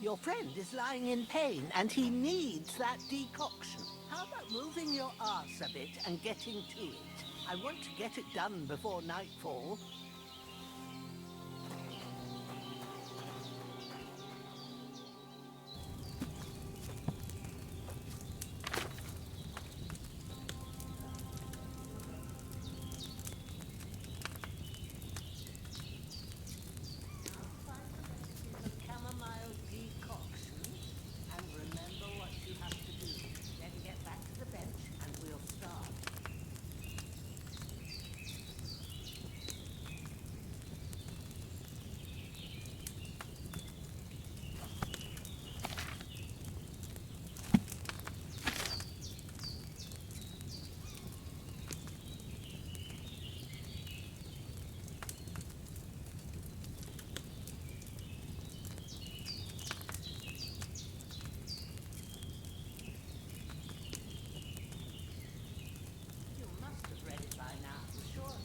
Your friend is lying in pain, and he needs that decoction. How about moving your arse a bit and getting to it? I want to get it done before nightfall. Chamomile decoction, and remember what you have to do. Then get back to the bench and we'll start. You must have read it by now, surely.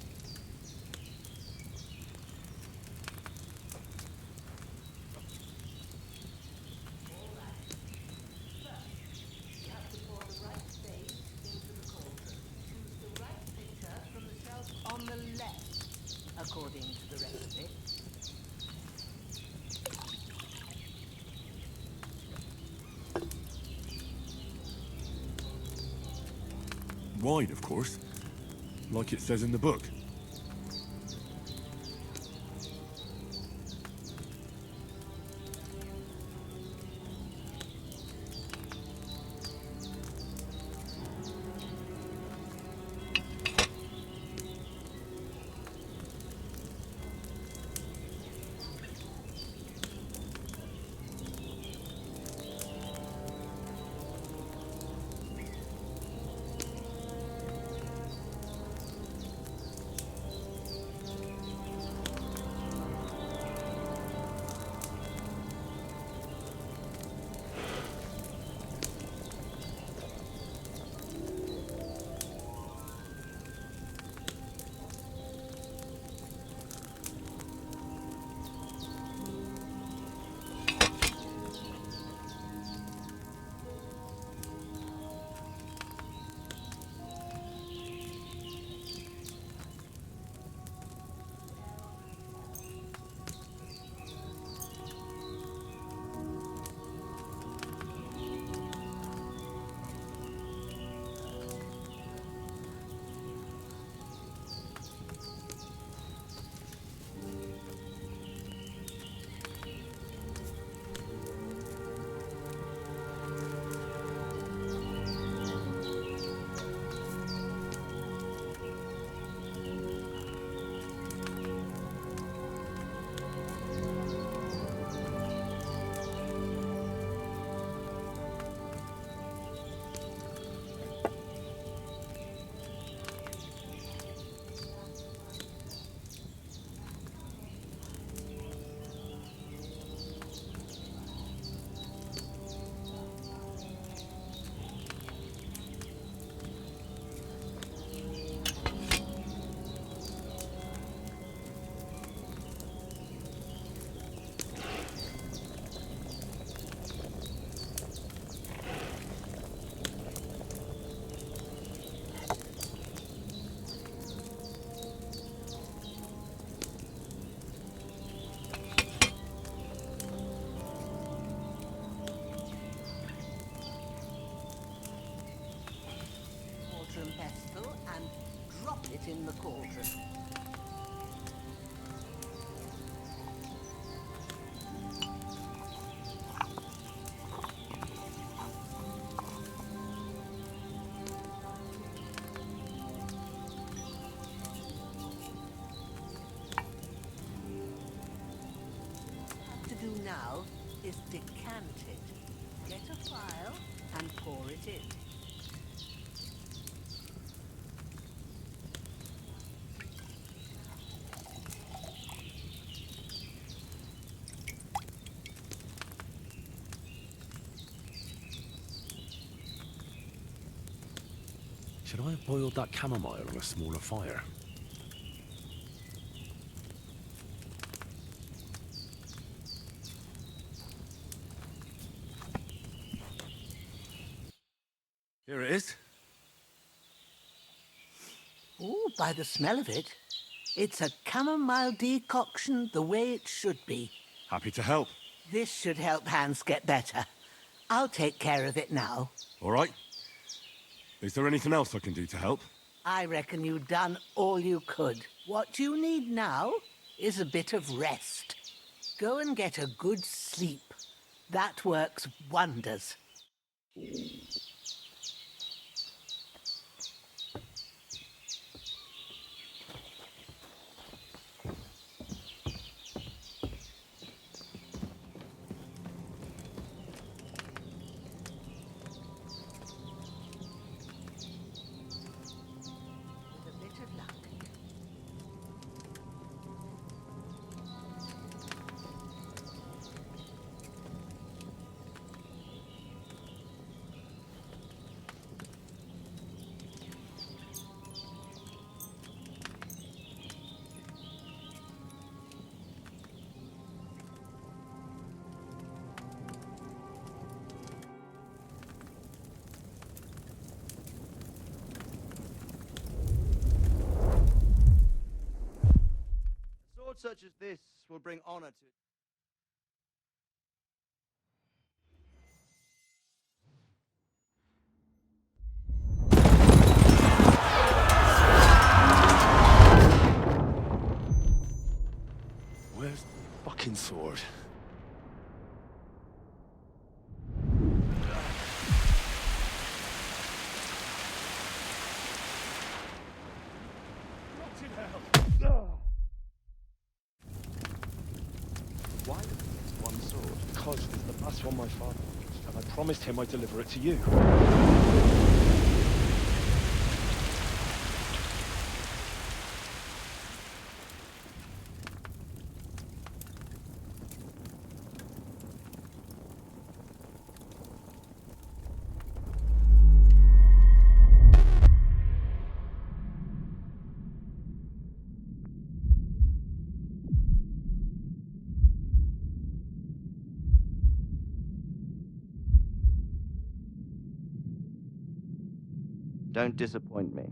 All right. First, you have to pour the right base into the cauldron. Choose the right pitcher from the shelf on the left, according to the recipe. Wine, of course. Like it says in the book. Water and pestle and drop it in the cauldron. What to do now is decant it. Get a phial and pour it in. Should I have boiled that chamomile on a smaller fire? Here it is. Oh, by the smell of it, it's a chamomile decoction the way it should be. Happy to help. This should help Hans get better. I'll take care of it now. All right. Is there anything else I can do to help? I reckon you've done all you could. What you need now is a bit of rest. Go and get a good sleep. That works wonders. With a bit of luck. A sword such as this will bring honor to it. Where's the fucking sword? Rotted hell! Why one sword? Because it's the last one my father used, and I promised him I'd deliver it to you. Don't disappoint me.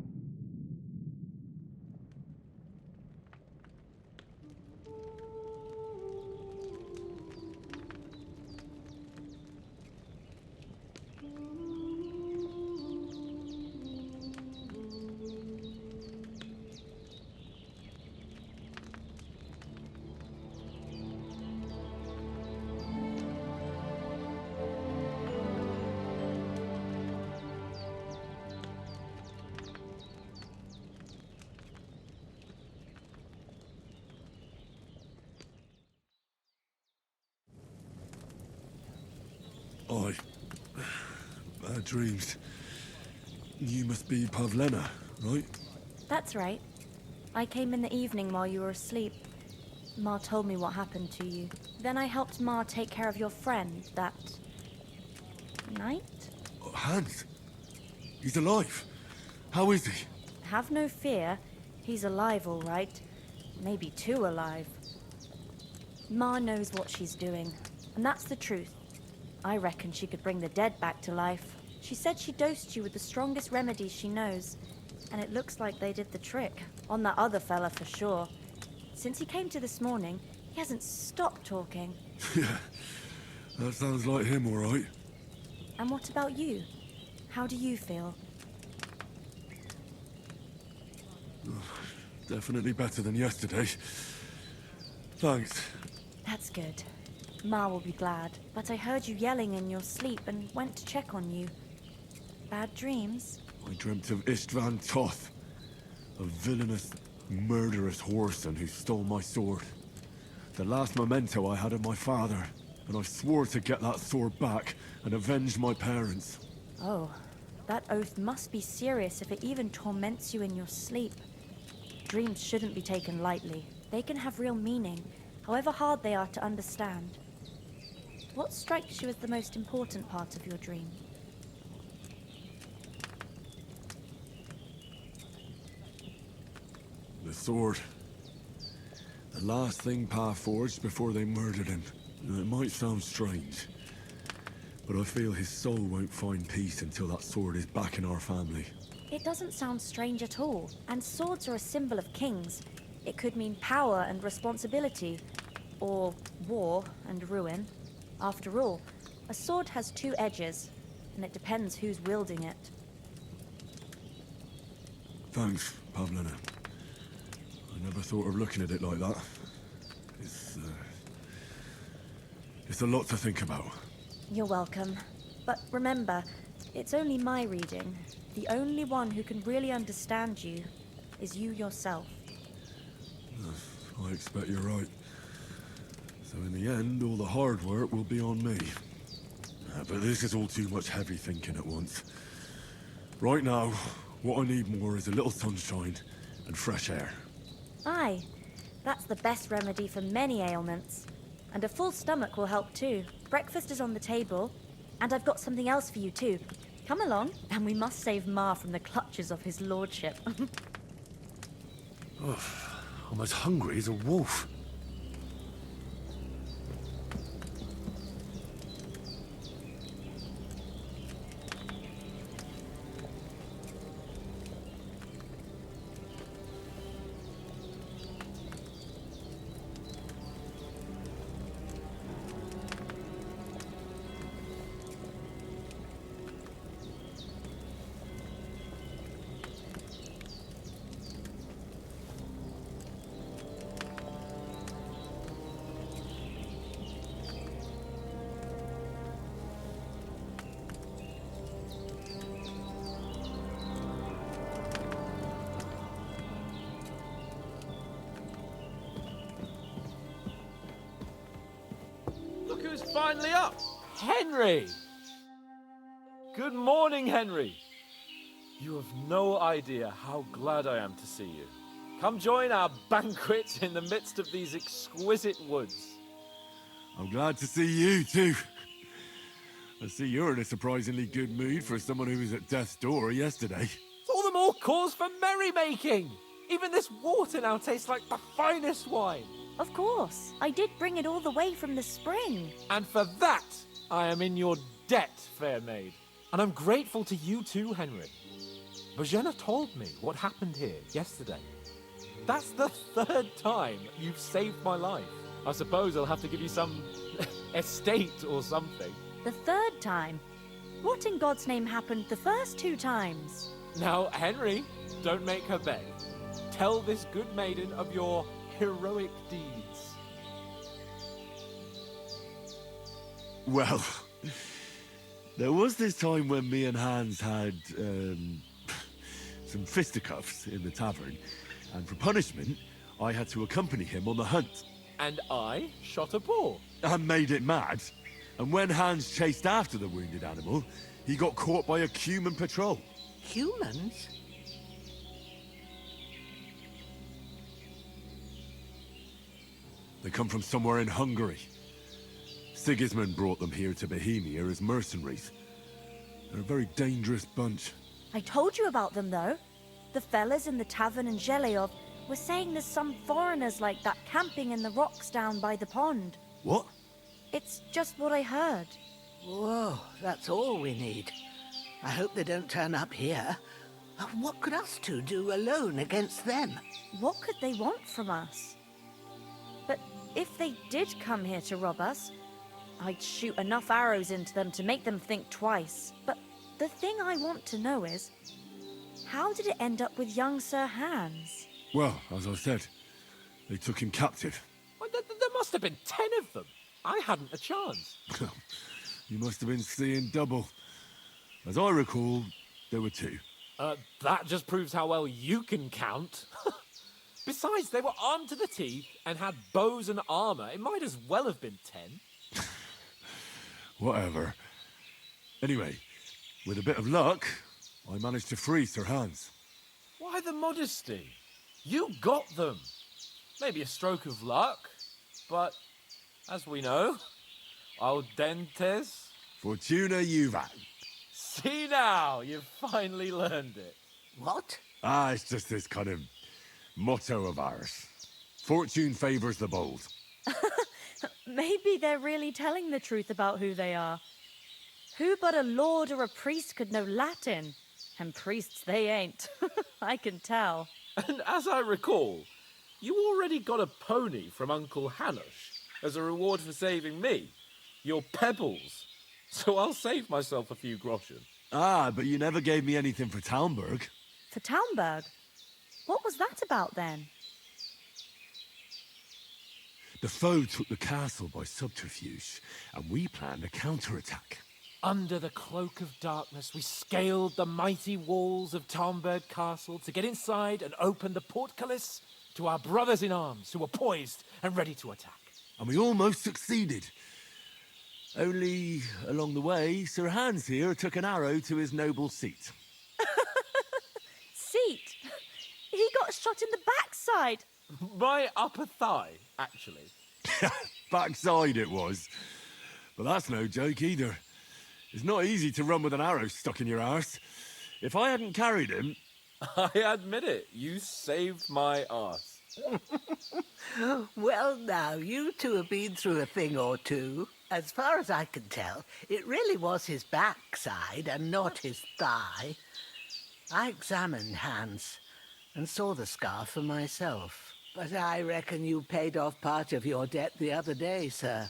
I... Bad dreams. You must be Pavlena, right? That's right. I came in the evening while you were asleep. Ma told me what happened to you. Then I helped Ma take care of your friend that night? Oh, Hans. He's alive. How is he? Have no fear. He's alive, all right. Maybe too alive. Ma knows what she's doing, and that's the truth. I reckon she could bring the dead back to life. She said she dosed you with the strongest remedies she knows, and it looks like they did the trick. On that other fella for sure. Since he came to this morning, he hasn't stopped talking. Yeah, that sounds like him, all right. And what about you? How do you feel? Definitely better than yesterday. Thanks. That's good. Ma will be glad, but I heard you yelling in your sleep and went to check on you. Bad dreams? I dreamt of Istvan Toth, a villainous, murderous whoreson who stole my sword. The last memento I had of my father, and I swore to get that sword back and avenge my parents. Oh, that oath must be serious if it even torments you in your sleep. Dreams shouldn't be taken lightly. They can have real meaning, however hard they are to understand. What strikes you as the most important part of your dream? The sword. The last thing Pa forged before they murdered him. It might sound strange, But I feel his soul won't find peace until that sword is back in our family. It doesn't sound strange at all, and swords are a symbol of kings. It could mean power and responsibility, or war and ruin. After all, a sword has two edges, and it depends who's wielding it. Thanks, Pavlina. I never thought of looking at it like that. It's a lot to think about. You're welcome. But remember, it's only my reading. The only one who can really understand you is you yourself. I expect you're right. So in the end, all the hard work will be on me. But this is all too much heavy thinking at once. Right now, what I need more is a little sunshine and fresh air. Aye, that's the best remedy for many ailments. And a full stomach will help too. Breakfast is on the table, and I've got something else for you too. Come along, and we must save Ma from the clutches of his lordship. I'm as hungry as a wolf. Look who's finally up! Henry! Good morning, Henry. You have no idea how glad I am to see you. Come join our banquet in the midst of these exquisite woods. I'm glad to see you too. I see you're in a surprisingly good mood for someone who was at death's door yesterday. It's all the more cause for merrymaking! Even this water now tastes like the finest wine. Of course, I did bring it all the way from the spring. And for that, I am in your debt, fair maid. And I'm grateful to you too, Henry. Bojena told me what happened here yesterday. That's the third time you've saved my life. I suppose I'll have to give you some estate or something. The third time? What in God's name happened the first two times? Now, Henry, don't make her beg. Tell this good maiden of your heroic deeds. Well, there was this time when me and Hans had, some fisticuffs in the tavern, and for punishment, I had to accompany him on the hunt. And I shot a boar. And made it mad. And when Hans chased after the wounded animal, he got caught by a human patrol. Humans? They come from somewhere in Hungary. Sigismund brought them here to Bohemia as mercenaries. They're a very dangerous bunch. I told you about them, though. The fellas in the tavern in Zheleyov were saying there's some foreigners like that camping in the rocks down by the pond. What? It's just what I heard. Whoa, that's all we need. I hope they don't turn up here. What could us two do alone against them? What could they want from us? But if they did come here to rob us, I'd shoot enough arrows into them to make them think twice. But the thing I want to know is, how did it end up with young Sir Hans? Well, as I said, they took him captive. Well, there must have been 10 of them. I hadn't a chance. You must have been seeing double. As I recall, there were 2. That just proves how well you can count. Besides, they were armed to the teeth and had bows and armor. It might as well have been 10. Whatever. Anyway, with a bit of luck, I managed to free Sir Hans. Why the modesty? You got them. Maybe a stroke of luck, but as we know, al dentes. Fortuna juvat. See now, you've finally learned it. What? It's just this kind of motto of ours. Fortune favors the bold. Maybe they're really telling the truth about who they are. Who but a lord or a priest could know Latin? And priests they ain't. I can tell. And as I recall, you already got a pony from Uncle Hanush as a reward for saving me. Your pebbles. So I'll save myself a few groschen. Ah, but you never gave me anything for Talmberg. For Talmberg? What was that about then? The foe took the castle by subterfuge, and we planned a counterattack. Under the cloak of darkness, we scaled the mighty walls of Talmberg Castle to get inside and open the portcullis to our brothers in arms who were poised and ready to attack. And we almost succeeded. Only, along the way, Sir Hans here took an arrow to his noble seat. Seat? He got shot in the backside. My upper thigh, actually. Backside it was. But that's no joke either. It's not easy to run with an arrow stuck in your arse. If I hadn't carried him... I admit it, you saved my arse. Well, now, you two have been through a thing or two. As far as I can tell, it really was his backside and not his thigh. I examined Hans and saw the scar for myself. But I reckon you paid off part of your debt the other day, sir.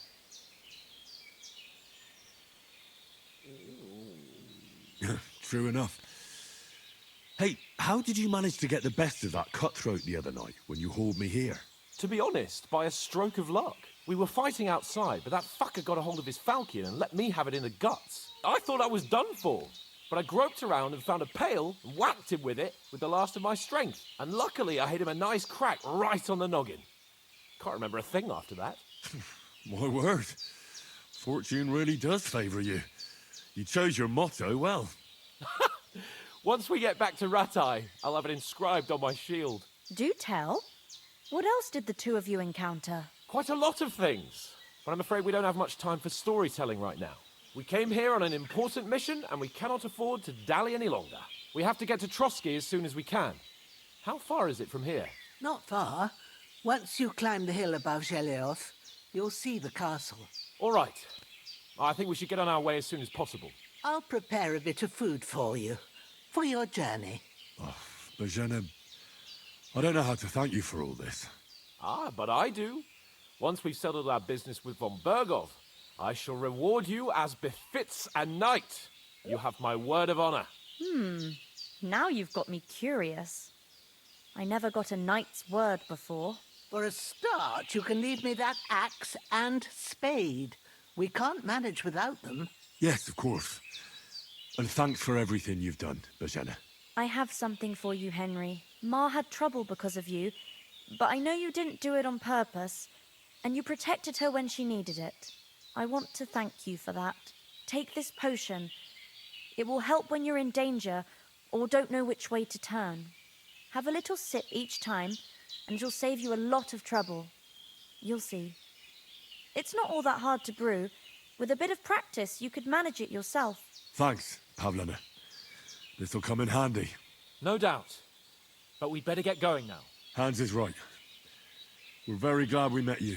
True enough. Hey, how did you manage to get the best of that cutthroat the other night when you hauled me here? To be honest, by a stroke of luck. We were fighting outside, but that fucker got a hold of his falchion and let me have it in the guts. I thought I was done for. But I groped around and found a pail and whacked him with it with the last of my strength. And luckily I hit him a nice crack right on the noggin. Can't remember a thing after that. My word. Fortune really does favour you. You chose your motto well. Once we get back to Ratai, I'll have it inscribed on my shield. Do tell. What else did the two of you encounter? Quite a lot of things. But I'm afraid we don't have much time for storytelling right now. We came here on an important mission, and we cannot afford to dally any longer. We have to get to Trotsky as soon as we can. How far is it from here? Not far. Once you climb the hill above Geleoth, you'll see the castle. All right. I think we should get on our way as soon as possible. I'll prepare a bit of food for you, for your journey. Oh, Bozhena, I don't know how to thank you for all this. Ah, but I do. Once we've settled our business with von Bergov, I shall reward you as befits a knight. You have my word of honor. Now you've got me curious. I never got a knight's word before. For a start, you can leave me that axe and spade. We can't manage without them. Yes, of course. And thanks for everything you've done, Bozhena. I have something for you, Henry. Ma had trouble because of you, but I know you didn't do it on purpose, and you protected her when she needed it. I want to thank you for that. Take this potion. It will help when you're in danger or don't know which way to turn. Have a little sip each time, and it'll save you a lot of trouble. You'll see. It's not all that hard to brew. With a bit of practice, you could manage it yourself. Thanks, Pavlana. This'll come in handy. No doubt. But we'd better get going now. Hans is right. We're very glad we met you.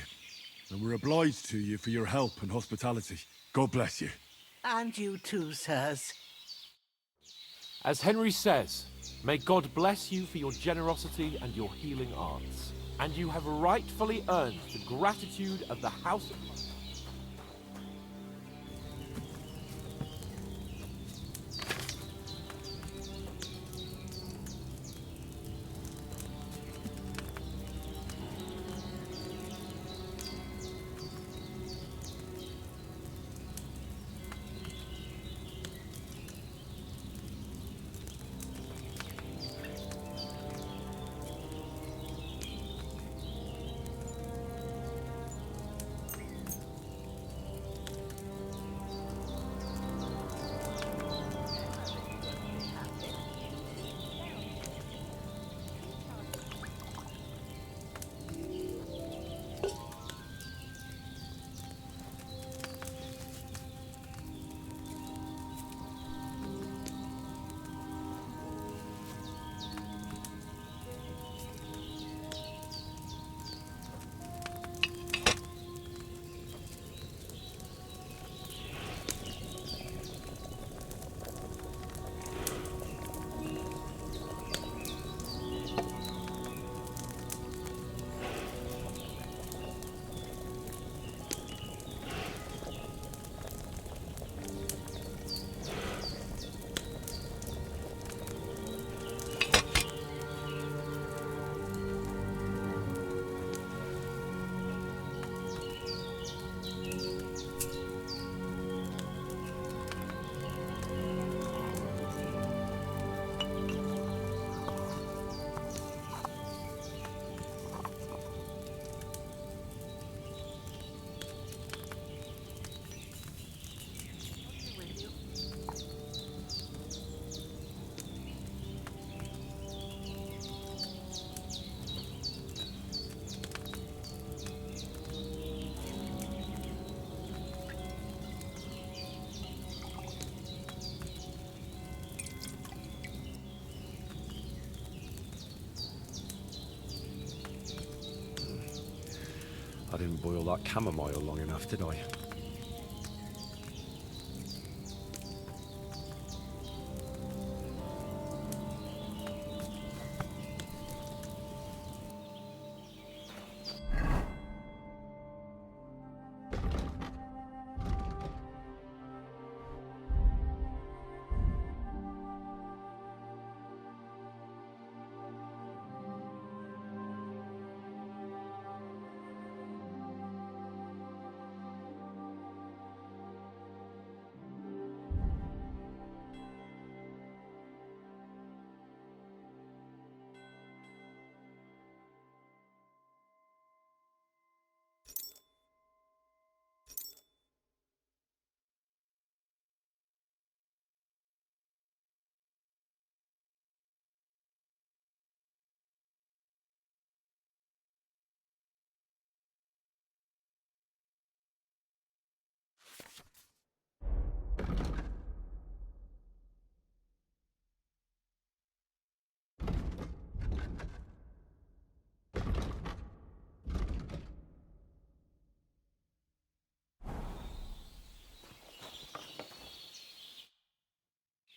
And we're obliged to you for your help and hospitality. God bless you. And you too, sirs. As Henry says, may God bless you for your generosity and your healing arts. And you have rightfully earned the gratitude of the House of... didn't boil that chamomile long enough, did I?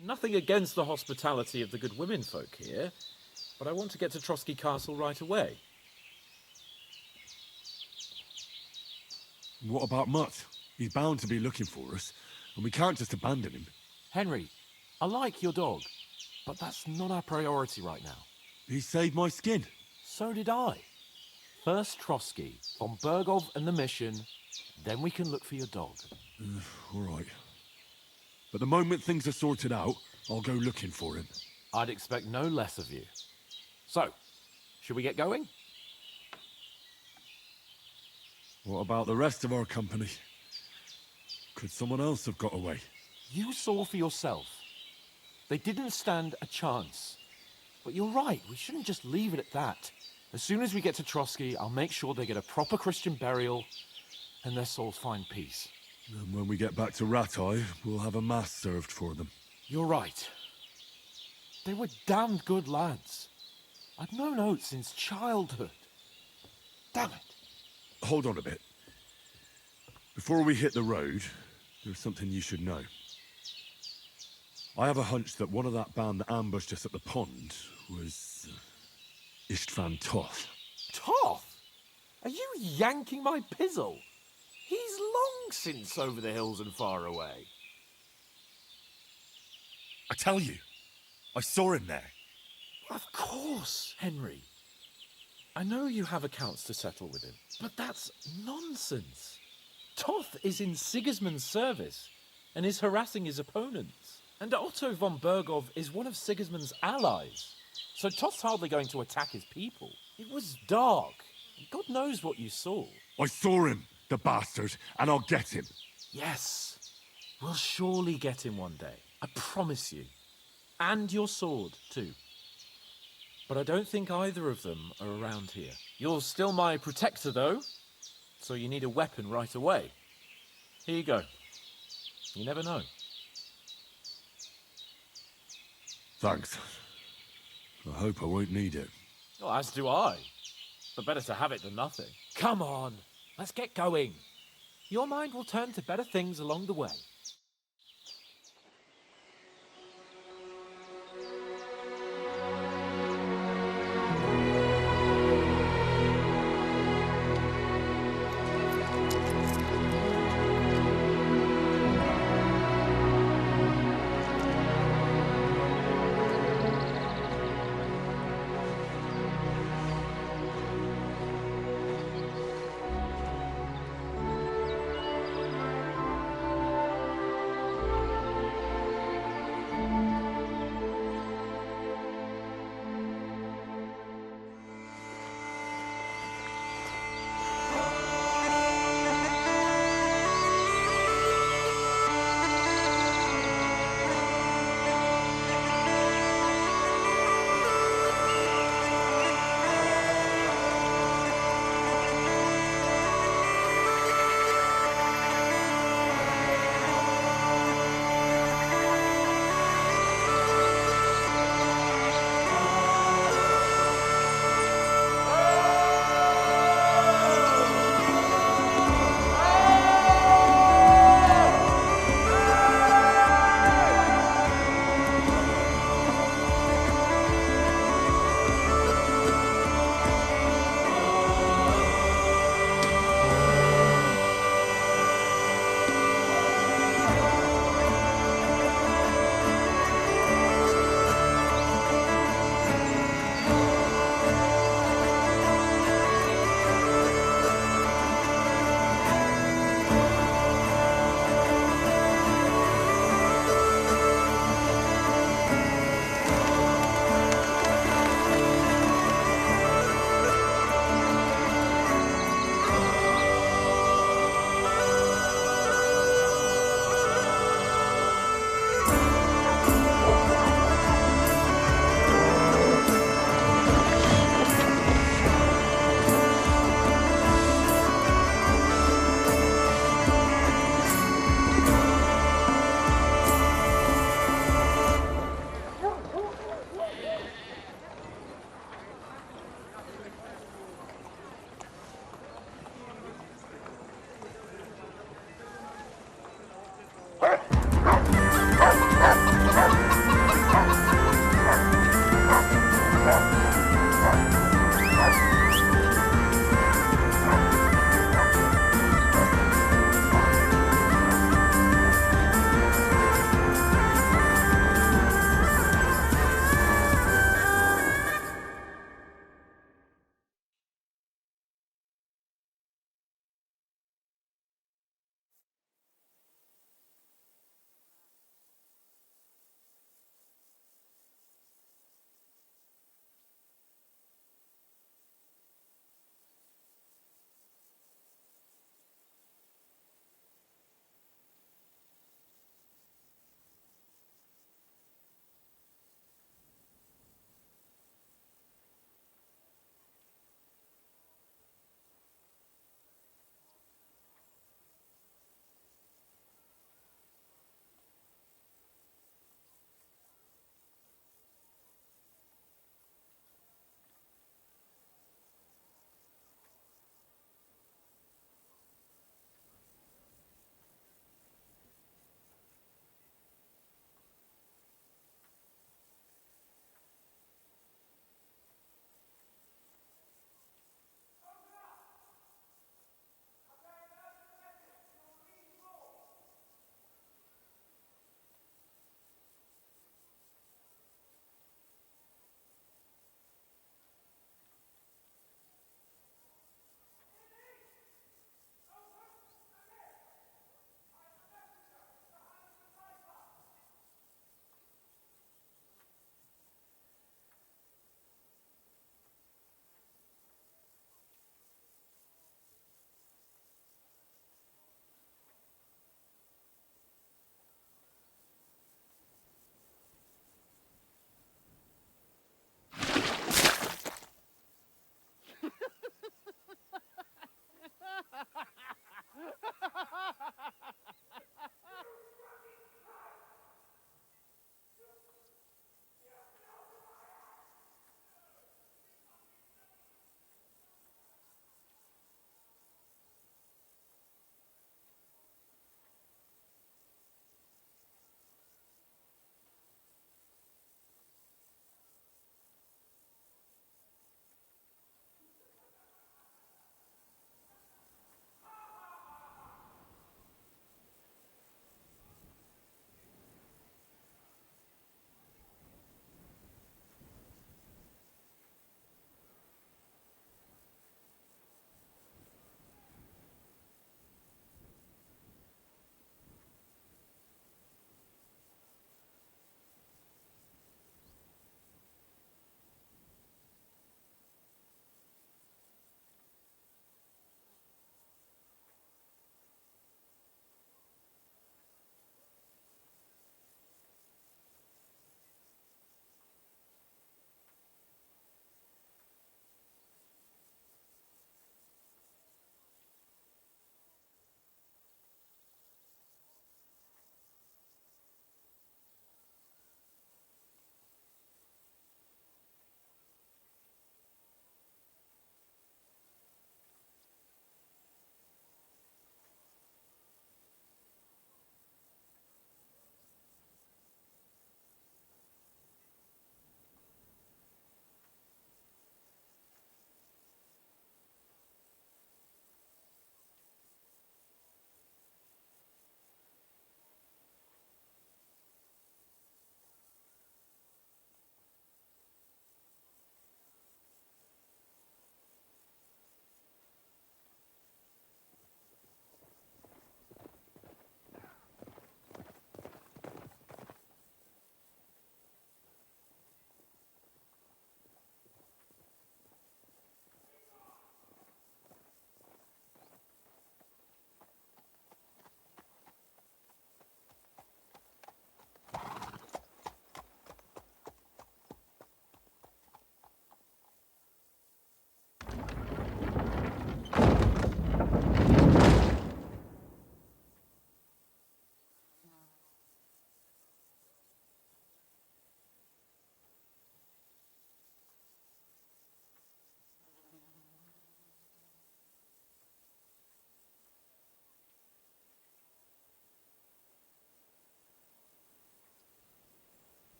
Nothing against the hospitality of the good women folk here, but I want to get to Trotsky Castle right away. What about Mutt? He's bound to be looking for us, and we can't just abandon him. Henry, I like your dog, but that's not our priority right now. He saved my skin. So did I. First Trotsky, von Bergov and the mission, then we can look for your dog. All right. But the moment things are sorted out, I'll go looking for him. I'd expect no less of you. So, should we get going? What about the rest of our company? Could someone else have got away? You saw for yourself. They didn't stand a chance. But you're right, we shouldn't just leave it at that. As soon as we get to Trotsky, I'll make sure they get a proper Christian burial and their souls find peace. And when we get back to Ratai, we'll have a mass served for them. You're right. They were damned good lads. I've known Oates since childhood. Damn it. Hold on a bit. Before we hit the road, there's something you should know. I have a hunch that one of that band that ambushed us at the pond was Istvan Toth. Toth? Are you yanking my pizzle? He's long since over the hills and far away. I tell you, I saw him there. Of course, Henry. I know you have accounts to settle with him, but that's nonsense. Toth is in Sigismund's service and is harassing his opponents. And Otto von Bergov is one of Sigismund's allies. So Toth's hardly going to attack his people. It was dark. God knows what you saw. I saw him, the bastard, and I'll get him. Yes, we'll surely get him one day. I promise you. And your sword, too. But I don't think either of them are around here. You're still my protector, though, so you need a weapon right away. Here you go. You never know. Thanks. I hope I won't need it. Well, as do I. But better to have it than nothing. Come on, let's get going. Your mind will turn to better things along the way.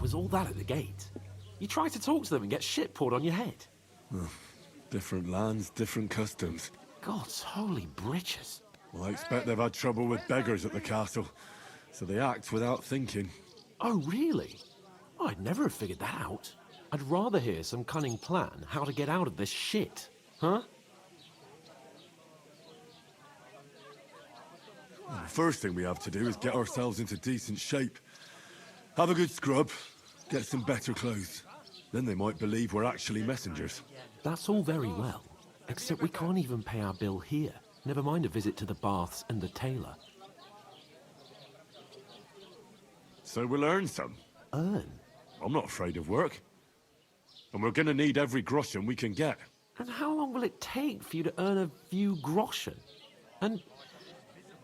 was all that at the gate. You try to talk to them and get shit poured on your head. Different lands, different customs. God's holy britches. Well, I expect they've had trouble with beggars at the castle, so they act without thinking. Oh, really? Oh, I'd never have figured that out. I'd rather hear some cunning plan how to get out of this shit. Huh? Well, the first thing we have to do is get ourselves into decent shape. Have a good scrub, get some better clothes. Then they might believe we're actually messengers. That's all very well, except we can't even pay our bill here. Never mind a visit to the baths and the tailor. So we'll earn some. Earn? I'm not afraid of work. And we're gonna need every groschen we can get. And how long will it take for you to earn a few groschen? And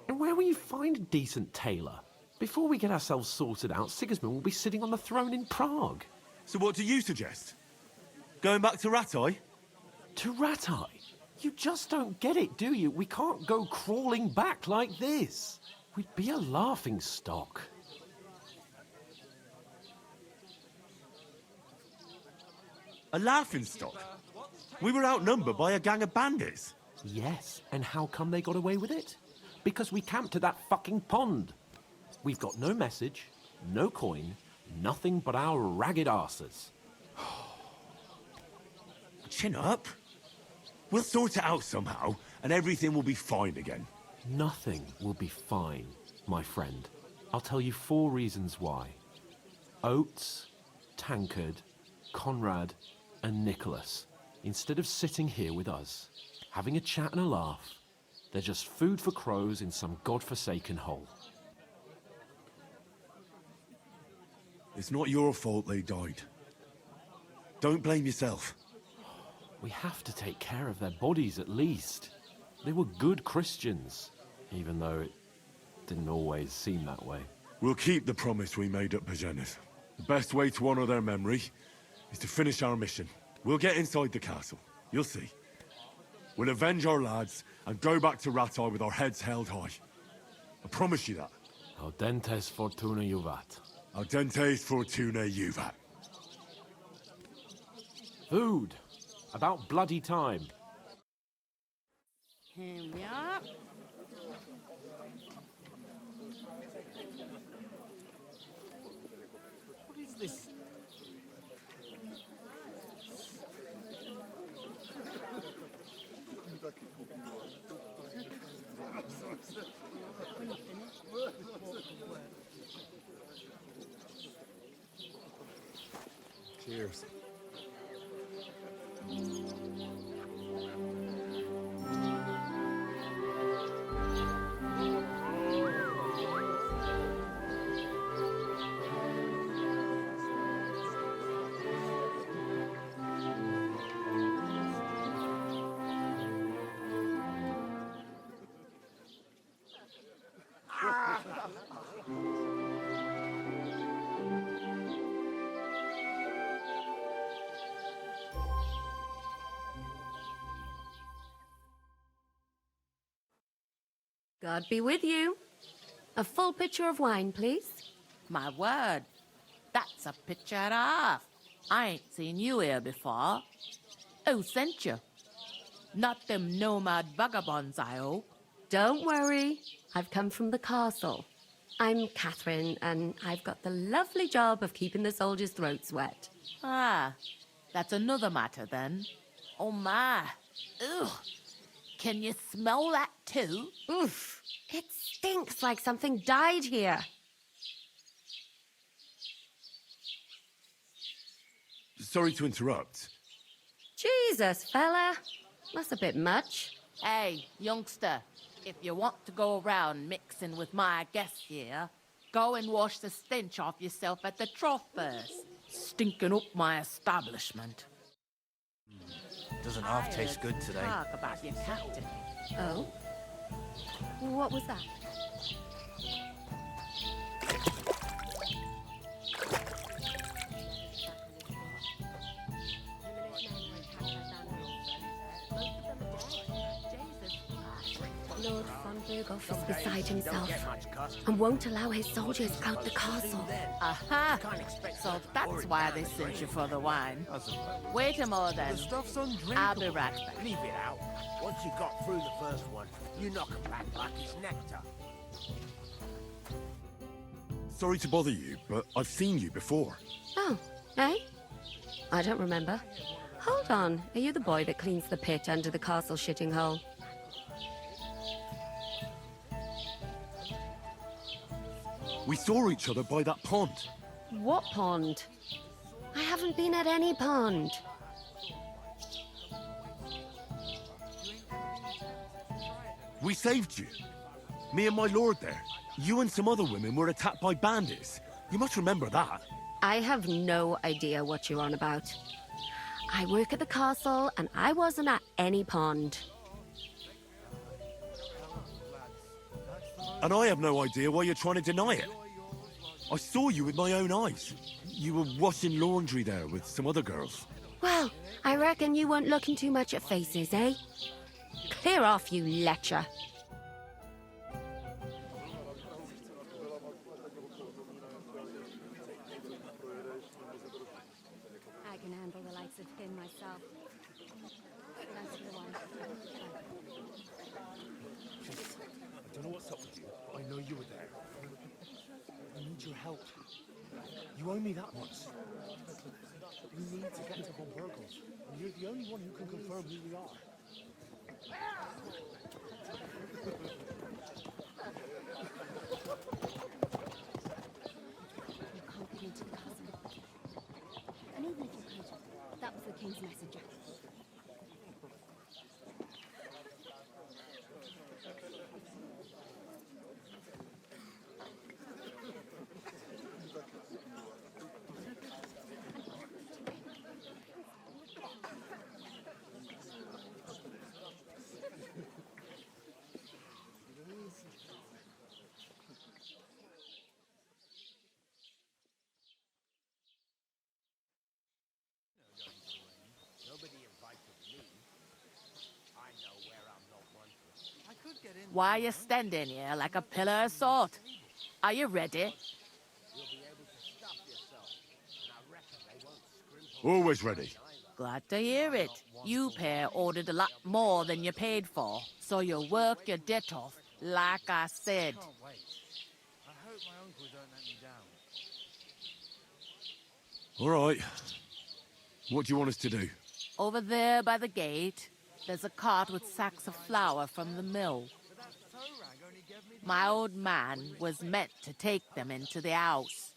where will you find a decent tailor? Before we get ourselves sorted out, Sigismund will be sitting on the throne in Prague. So what do you suggest? Going back to Ratai? To Ratai? You just don't get it, do you? We can't go crawling back like this. We'd be a laughing stock. A laughingstock? We were outnumbered by a gang of bandits. Yes, and how come they got away with it? Because we camped at that fucking pond. We've got no message, no coin, nothing but our ragged arses. Chin up. We'll sort it out somehow, and everything will be fine again. Nothing will be fine, my friend. I'll tell you 4 reasons why. Oates, Tankard, Conrad, and Nicholas, instead of sitting here with us, having a chat and a laugh, they're just food for crows in some godforsaken hole. It's not your fault they died. Don't blame yourself. We have to take care of their bodies at least. They were good Christians, even though it didn't always seem that way. We'll keep the promise we made at Bajenas. The best way to honor their memory is to finish our mission. We'll get inside the castle. You'll see. We'll avenge our lads and go back to Ratai with our heads held high. I promise you that. Audentes fortuna juvat. Audentes fortuna juvat. Food. About bloody time. Here we are. What is this? Cheers. God be with you. A full pitcher of wine, please. My word, that's a picture and a half. I ain't seen you here before. Who sent you? Not them nomad vagabonds, I hope. Don't worry. I've come from the castle. I'm Catherine, and I've got the lovely job of keeping the soldiers' throats wet. Ah, that's another matter then. Oh my. Ugh. Can you smell that too? Oof. It stinks like something died here. Sorry to interrupt. Jesus, fella. That's a bit much. Hey, youngster, if you want to go around mixing with my guests here, go and wash the stench off yourself at the trough first. Stinking up my establishment. Doesn't half taste good today. Talk about your captain. Oh? What was that? Lord von Berghoff is beside himself and won't allow his soldiers out the castle. Aha! So that's why they sent you for the wine. Wait a moment then. The stuff's undrinkable. I'll be right back. Leave it out. Once you got through the first one, you knock 'em back like it's nectar. Sorry to bother you, but I've seen you before. Oh, eh? I don't remember. Hold on, are you the boy that cleans the pit under the castle shitting hole? We saw each other by that pond. What pond? I haven't been at any pond. We saved you. Me and my lord there. You and some other women were attacked by bandits. You must remember that. I have no idea what you're on about. I work at the castle, and I wasn't at any pond. And I have no idea why you're trying to deny it. I saw you with my own eyes. You were washing laundry there with some other girls. Well, I reckon you weren't looking too much at faces, eh? Clear off, you lecher. I can handle the likes of him myself. That's the one. I don't know what's up with you. I know you were there. I need your help. You owe me that much. We need to get to Von Berghoff, and you're the only one who can confirm who we are. You can't get into the castle. And even if you could, that was the king's messenger. Why you standing here like a pillar of salt? Are you ready? Always ready. Glad to hear it. You pair ordered a lot more than you paid for, so you work your debt off, like I said. Can't wait. I hope my uncle don't let me down. All right. What do you want us to do? Over there by the gate, there's a cart with sacks of flour from the mill. My old man was meant to take them into the house.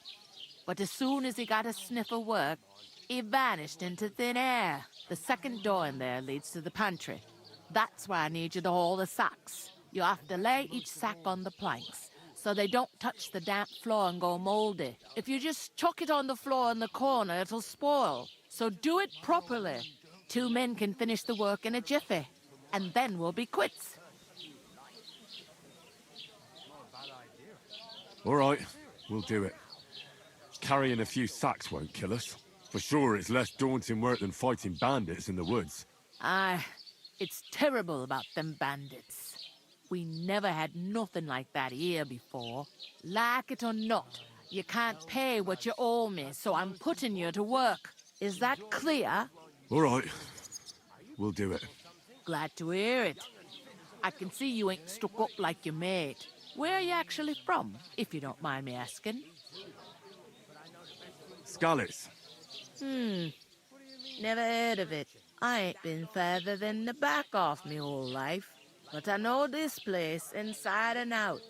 But as soon as he got a sniff of work, he vanished into thin air. The second door in there leads to the pantry. That's where I need you to haul the sacks. You have to lay each sack on the planks so they don't touch the damp floor and go moldy. If you just chuck it on the floor in the corner, it'll spoil. So do it properly. 2 men can finish the work in a jiffy, and then we'll be quits. All right, we'll do it. Carrying a few sacks won't kill us. For sure, it's less daunting work than fighting bandits in the woods. Aye, it's terrible about them bandits. We never had nothing like that here before. Like it or not, you can't pay what you owe me, so I'm putting you to work. Is that clear? All right, we'll do it. Glad to hear it. I can see you ain't stuck up like your mate. Where are you actually from, if you don't mind me asking? Scallis. Never heard of it. I ain't been further than the back off me whole life. But I know this place inside and out.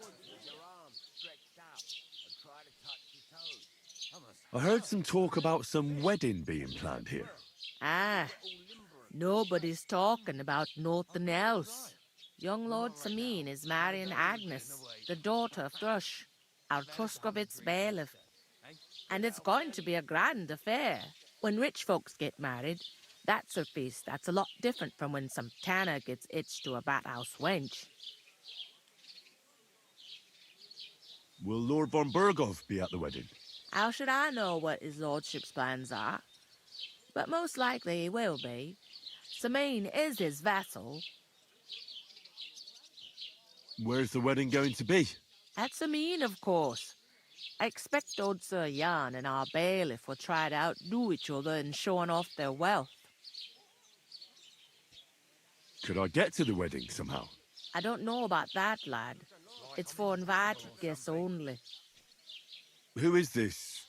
I heard some talk about some wedding being planned here. Ah, nobody's talking about nothing else. Young Lord Samine is marrying Agnes, the daughter of Thrush, our Truscovitz bailiff. And it's going to be a grand affair. When rich folks get married, that's a feast that's a lot different from when some tanner gets hitched to a bat-house wench. Will Lord von Berghoff be at the wedding? How should I know what his lordship's plans are? But most likely he will be. Samine is his vassal. Where's the wedding going to be? At Sameen, of course. I expect old Sir Jan and our bailiff will try to outdo each other in showing off their wealth. Could I get to the wedding somehow? I don't know about that, lad. It's for invited guests only. Who is this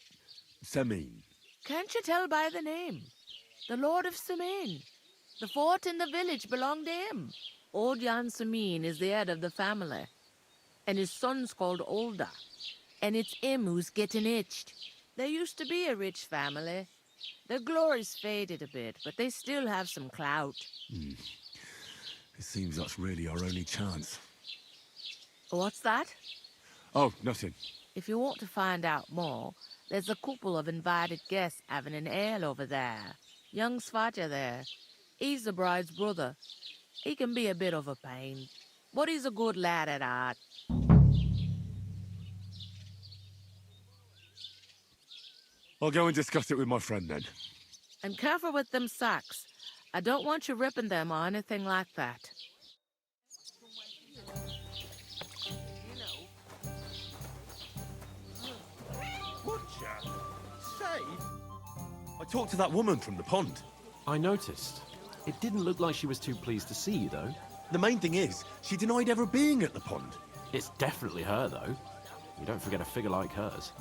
Semin? Can't you tell by the name? The Lord of Sameen. The fort and the village belong to him. Old Jan Sameen is the head of the family, and his son's called Olda. And it's him who's getting itched. There used to be a rich family. Their glory's faded a bit, but they still have some clout. It seems that's really our only chance. What's that? Oh, nothing. If you want to find out more, there's a couple of invited guests having an ale over there. Young Svaja there. He's the bride's brother. He can be a bit of a pain, but he's a good lad at heart. I'll go and discuss it with my friend then. And careful with them sacks. I don't want you ripping them or anything like that. Butcher? Save? I talked to that woman from the pond. I noticed. It didn't look like she was too pleased to see you, though. The main thing is, she denied ever being at the pond. It's definitely her, though. You don't forget a figure like hers.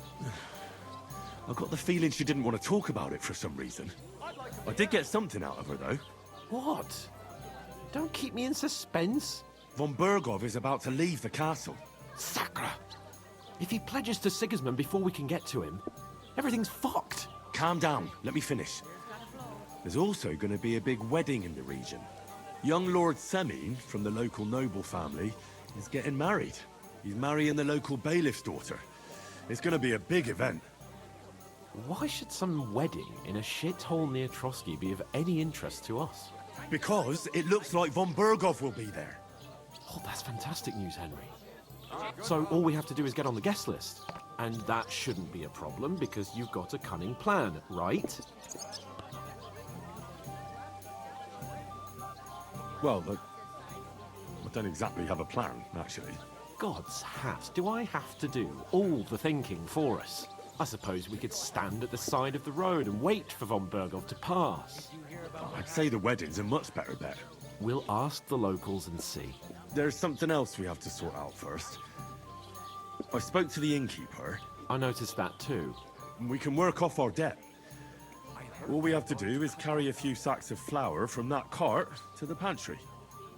I got the feeling she didn't want to talk about it for some reason. I did get something out of her, though. What? Don't keep me in suspense. Von Bergov is about to leave the castle. Sacra! If he pledges to Sigismund before we can get to him, everything's fucked. Calm down. Let me finish. There's also going to be a big wedding in the region. Young Lord Semin, from the local noble family, is getting married. He's marrying the local bailiff's daughter. It's going to be a big event. Why should some wedding in a shithole near Trotsky be of any interest to us? Because it looks like von Bergov will be there. Oh, that's fantastic news, Henry. So all we have to do is get on the guest list. And that shouldn't be a problem because you've got a cunning plan, right? Well, I don't exactly have a plan, actually. God's hat, do I have to do all the thinking for us? I suppose we could stand at the side of the road and wait for von Bergov to pass. I'd say the wedding's a much better bet. We'll ask the locals and see. There's something else we have to sort out first. I spoke to the innkeeper. I noticed that too. We can work off our debt. All we have to do is carry a few sacks of flour from that cart to the pantry.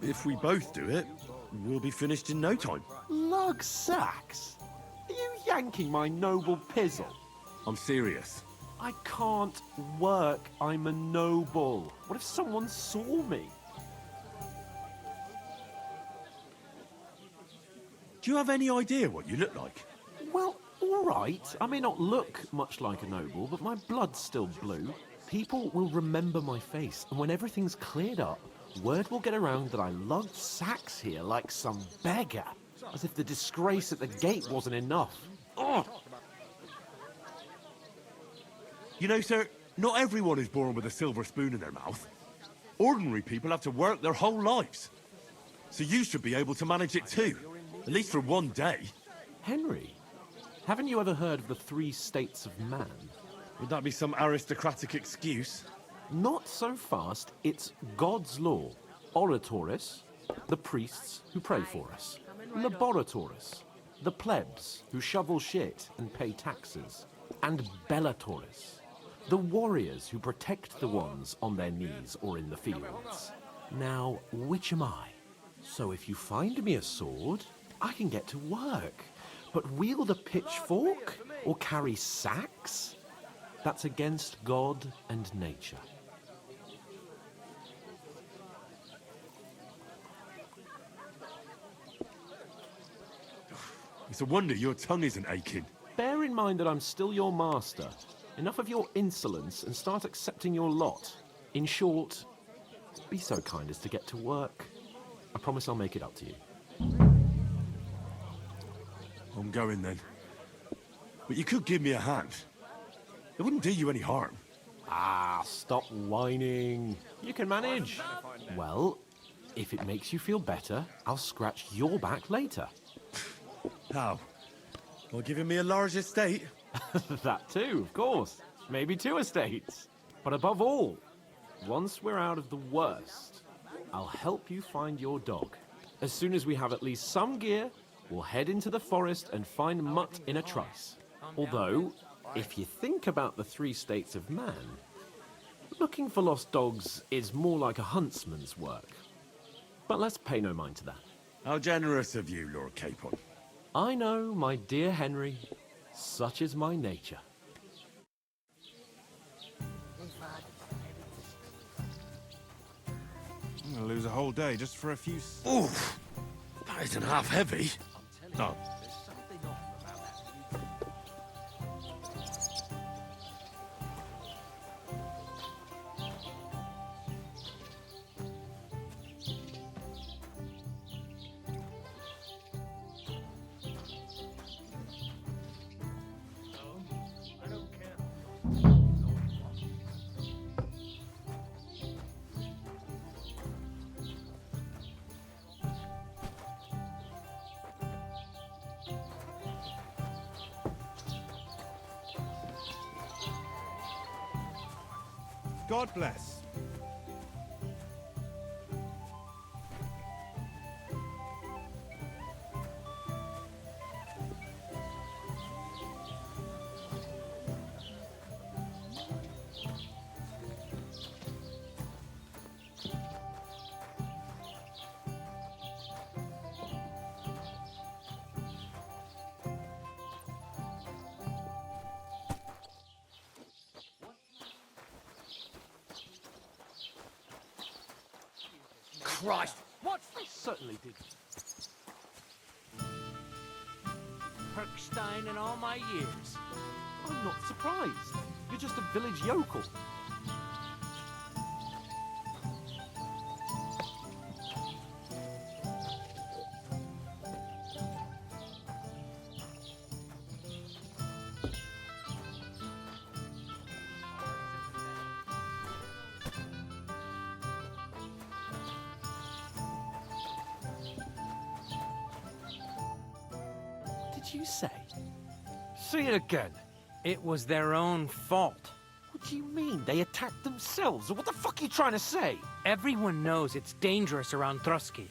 If we both do it, we'll be finished in no time. Lug sacks? Are you yanking my noble pizzle? I'm serious. I can't work. I'm a noble. What if someone saw me? Do you have any idea what you look like? Well, all right. I may not look much like a noble, but my blood's still blue. People will remember my face, and when everything's cleared up, word will get around that I lugged sacks here like some beggar. As if the disgrace at the gate wasn't enough. Ugh! You know, sir, not everyone is born with a silver spoon in their mouth. Ordinary people have to work their whole lives. So you should be able to manage it too. At least for one day. Henry, haven't you ever heard of the 3 states of man? Would that be some aristocratic excuse? Not so fast. It's God's law. Oratoris, the priests who pray for us. Laboratoris, the plebs who shovel shit and pay taxes. And Bellatoris, the warriors who protect the ones on their knees or in the fields. Now, which am I? So if you find me a sword, I can get to work. But wield a pitchfork or carry sacks? That's against God and nature. It's a wonder your tongue isn't aching. Bear in mind that I'm still your master. Enough of your insolence and start accepting your lot. In short, be so kind as to get to work. I promise I'll make it up to you. I'm going then. But you could give me a hand. It wouldn't do you any harm. Ah, stop whining. You can manage. Well, If it makes you feel better, I'll scratch your back later. How? You're giving me a large estate? That too, of course. Maybe 2 estates. But above all, once we're out of the worst, I'll help you find your dog. As soon as we have at least some gear, we'll head into the forest and find Mutt in a trice. Although, if you think about the 3 states of man, looking for lost dogs is more like a huntsman's work. But let's pay no mind to that. How generous of you, Lord Capon. I know, my dear Henry, such is my nature. I'm gonna lose a whole day just for a few... Oof! That isn't half heavy. No. God bless. Christ! What? I certainly did. Perkstein in all my years. I'm not surprised. You're just a village yokel. Did you say? Say it again. It was their own fault. What do you mean? They attacked themselves? Or what the fuck are you trying to say? Everyone knows it's dangerous around Trotsky.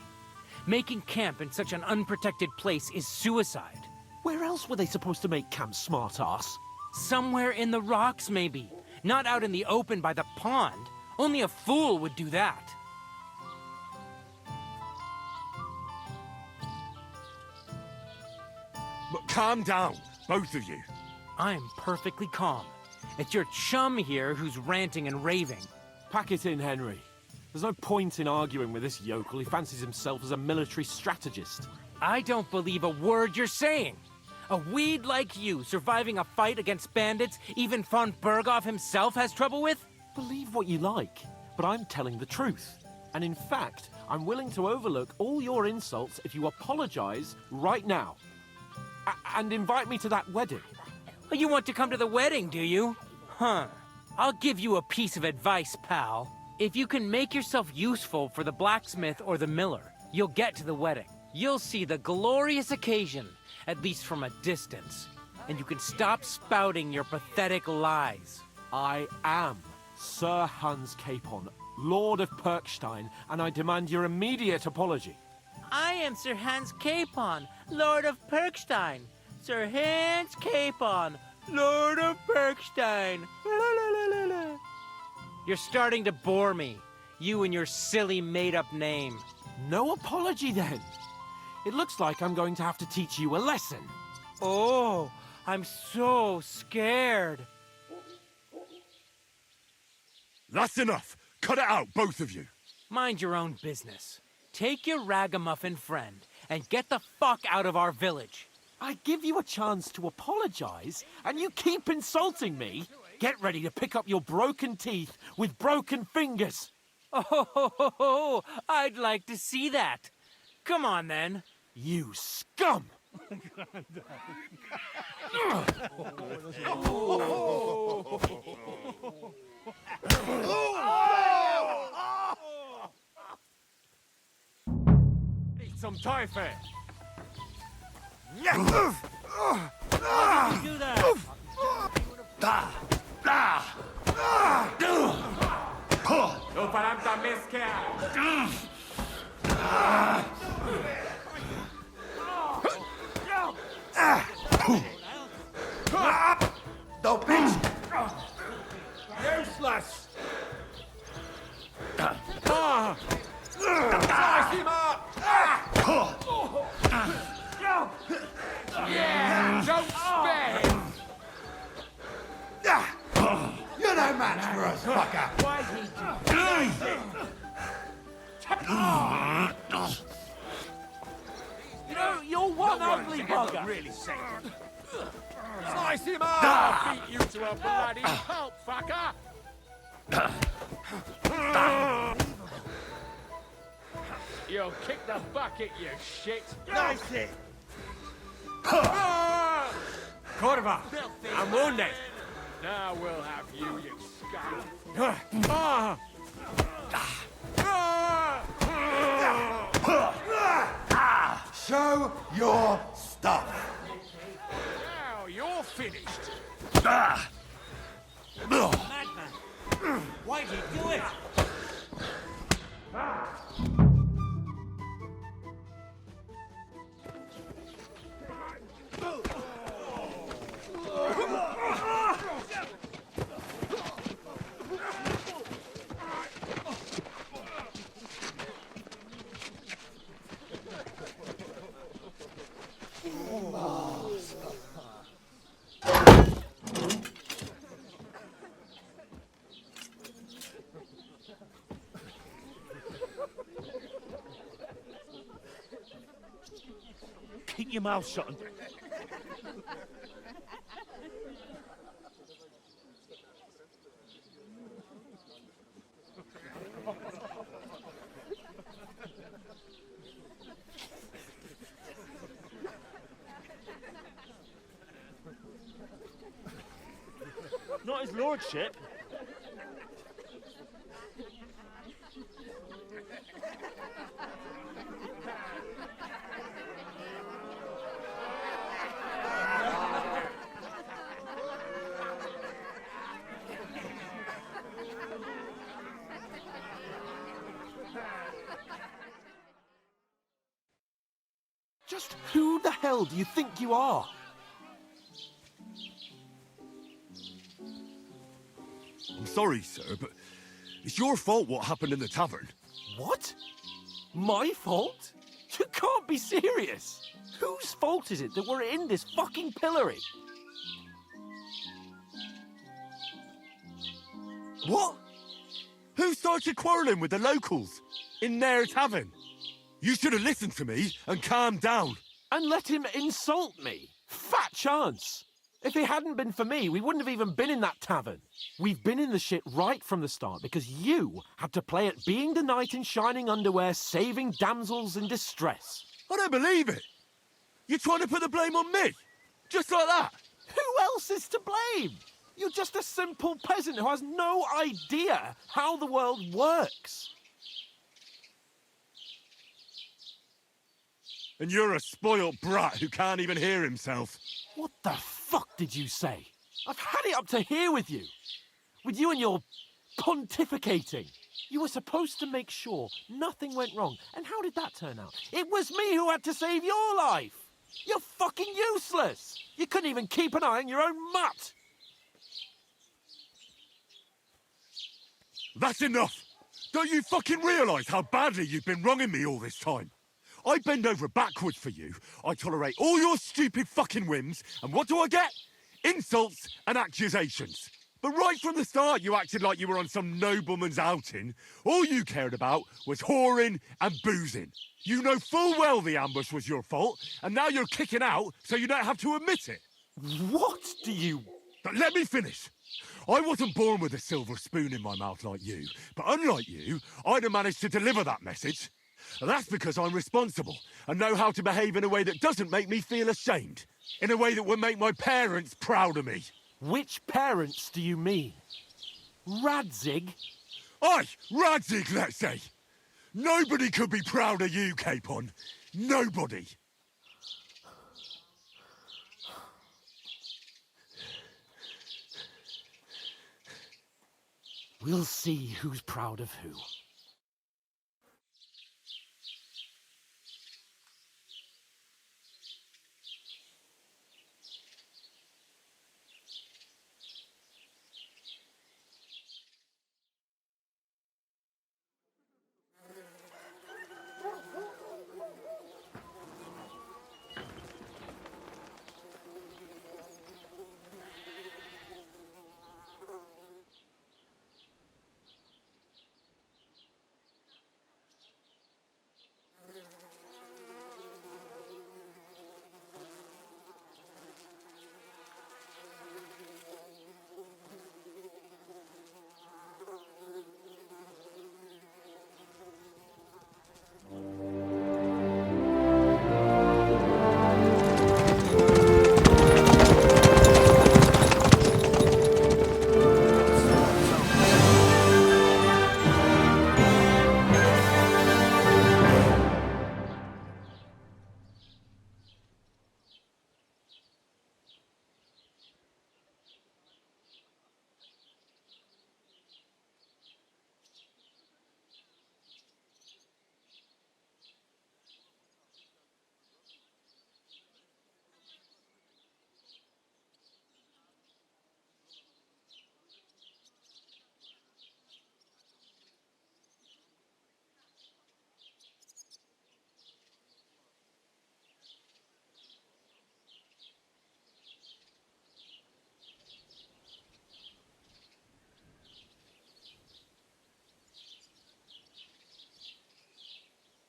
Making camp in such an unprotected place is suicide. Where else were they supposed to make camp, smart-ass? Somewhere in the rocks, maybe. Not out in the open by the pond. Only a fool would do that. But calm down, both of you. I'm perfectly calm. It's your chum here who's ranting and raving. Pack it in, Henry. There's no point in arguing with this yokel. He fancies himself as a military strategist. I don't believe a word you're saying. A weed like you surviving a fight against bandits even von Berghoff himself has trouble with? Believe what you like, but I'm telling the truth. And in fact, I'm willing to overlook all your insults if you apologize right now. And invite me to that wedding. Oh, you want to come to the wedding, do you? Huh. I'll give you a piece of advice, pal. If you can make yourself useful for the blacksmith or the miller, you'll get to the wedding. You'll see the glorious occasion, at least from a distance. And you can stop spouting your pathetic lies. I am Sir Hans Capon, Lord of Perkstein, and I demand your immediate apology. I am Sir Hans Capon, Lord of Perkstein. Sir Hans Capon, Lord of Perkstein. You're starting to bore me, you and your silly made-up name. No apology, then. It looks like I'm going to have to teach you a lesson. Oh, I'm so scared. That's enough. Cut it out, both of you. Mind your own business. Take your ragamuffin friend and get the fuck out of our village. I give you a chance to apologize, and you keep insulting me. Get ready to pick up your broken teeth with broken fingers. Oh, I'd like to see that. Come on, then. You scum! some typhoid. Why did you do that? No paranta mezcal. No bitch! Useless. Slice him up. Yeah, don't spare him. You're no match for us, fucker! Why did you You know, you're one ugly bugger. Really say Slice him up. I'll beat you to a bloody pulp, fucker. You'll kick the bucket, you shit. Nice hit! Corva, I'm wounded. Now we'll have you, you scum. Show your stuff! Now you're finished. Madman? Why did you do it? Keep your mouth shut. Not his lordship. Just who the hell do you think you are? I'm sorry, sir, but it's your fault what happened in the tavern. What? My fault? You can't be serious. Whose fault is it that we're in this fucking pillory? What? Who started quarrelling with the locals in their tavern? You should have listened to me and calmed down. And let him insult me? Fat chance. If it hadn't been for me, we wouldn't have even been in that tavern. We've been in the shit right from the start because you had to play at being the knight in shining underwear, saving damsels in distress. I don't believe it. You're trying to put the blame on me? Just like that? Who else is to blame? You're just a simple peasant who has no idea how the world works. And you're a spoilt brat who can't even hear himself. What the fuck did you say? I've had it up to here with you. With you and your pontificating. You were supposed to make sure nothing went wrong. And how did that turn out? It was me who had to save your life. You're fucking useless. You couldn't even keep an eye on your own mutt. That's enough. Don't you fucking realise how badly you've been wronging me all this time? I bend over backwards for you. I tolerate all your stupid fucking whims. And what do I get? Insults and accusations. But right from the start, you acted like you were on some nobleman's outing. All you cared about was whoring and boozing. You know full well the ambush was your fault, and now you're kicking out so you don't have to admit it. What do you... But let me finish. I wasn't born with a silver spoon in my mouth like you, but unlike you, I'd have managed to deliver that message. That's because I'm responsible and know how to behave in a way that doesn't make me feel ashamed. In a way that would make my parents proud of me. Which parents do you mean? Radzig? Aye, Radzig, let's say. Nobody could be proud of you, Capon. Nobody! We'll see who's proud of who.